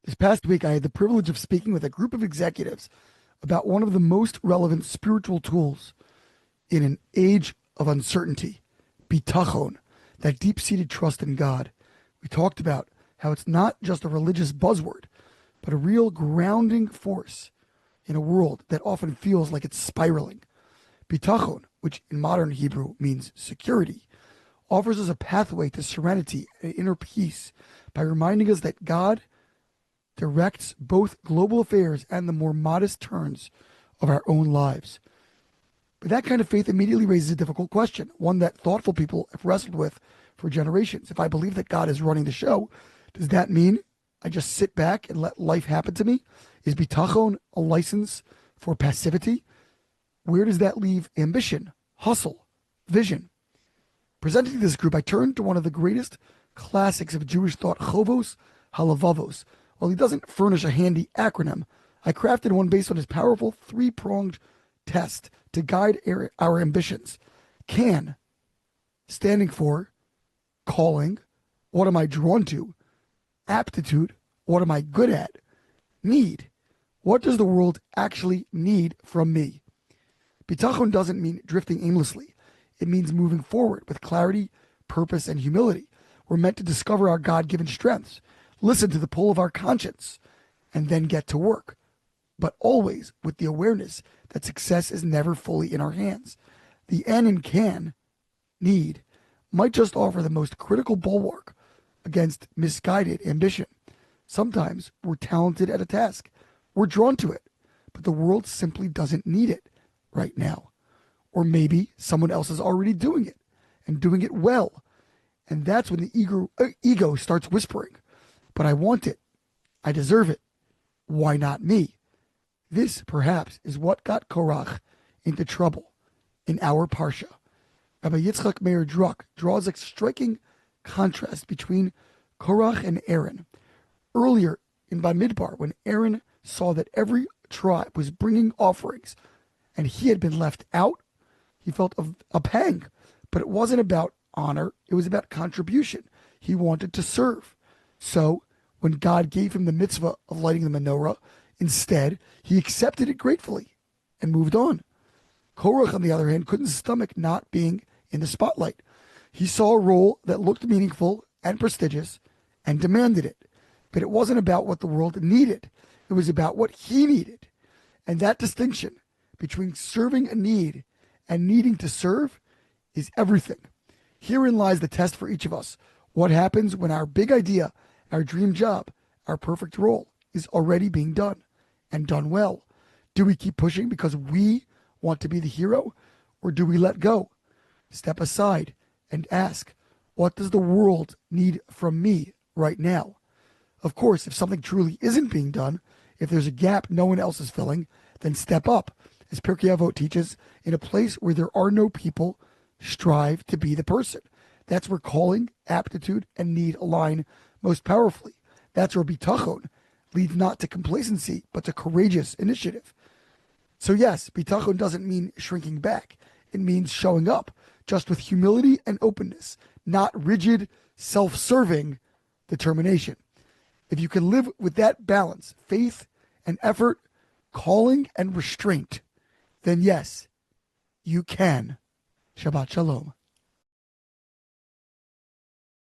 This past week, I had the privilege of speaking with a group of executives about one of the most relevant spiritual tools in an age of uncertainty, bitachon, that deep-seated trust in God. We talked about how it's not just a religious buzzword, but a real grounding force in a world that often feels like it's spiraling. Bitachon, which in modern Hebrew means security, offers us a pathway to serenity and inner peace by reminding us that God directs both global affairs and the more modest turns of our own lives. But that kind of faith immediately raises a difficult question, one that thoughtful people have wrestled with for generations. If I believe that God is running the show, does that mean I just sit back and let life happen to me? Is bitachon a license for passivity? Where does that leave ambition, hustle, vision? Presenting this group, I turned to one of the greatest classics of Jewish thought, Chovos Halavavos. While he doesn't furnish a handy acronym, I crafted one based on his powerful three-pronged test to guide our ambitions. Can, standing for calling, what am I drawn to? Aptitude, what am I good at? Need, what does the world actually need from me? Bitachon doesn't mean drifting aimlessly. It means moving forward with clarity, purpose, and humility. We're meant to discover our God-given strengths, listen to the pull of our conscience, and then get to work. But always with the awareness that success is never fully in our hands. The N in can, need, might just offer the most critical bulwark against misguided ambition. Sometimes we're talented at a task. We're drawn to it, but the world simply doesn't need it right now. Or maybe someone else is already doing it and doing it well. And that's when the ego starts whispering, but I want it. I deserve it. Why not me? This, perhaps, is what got Korach into trouble in our Parsha. Rabbi Yitzchak Meir Druck draws a striking contrast between Korach and Aaron. Earlier in Bamidbar, when Aaron saw that every tribe was bringing offerings and he had been left out, he felt a pang. But it wasn't about honor, it was about contribution. He wanted to serve. So, when God gave him the mitzvah of lighting the menorah, instead, he accepted it gratefully and moved on. Korach, on the other hand, couldn't stomach not being in the spotlight. He saw a role that looked meaningful and prestigious and demanded it. But it wasn't about what the world needed. It was about what he needed. And that distinction between serving a need and needing to serve is everything. Herein lies the test for each of us. What happens when our big idea, our dream job, our perfect role is already being done and done well? Do we keep pushing because we want to be the hero, or do we let go, step aside, and ask, what does the world need from me right now? Of course, if something truly isn't being done, if there's a gap no one else is filling, then step up. As Pirkei Avot teaches, in a place where there are no people, strive to be the person. That's where calling, aptitude, and need align most powerfully. That's where bitachon leads not to complacency, but to courageous initiative. So yes, bitachon doesn't mean shrinking back. It means showing up, just with humility and openness, not rigid, self-serving determination. If you can live with that balance, faith and effort, calling and restraint, then yes, you can. Shabbat Shalom.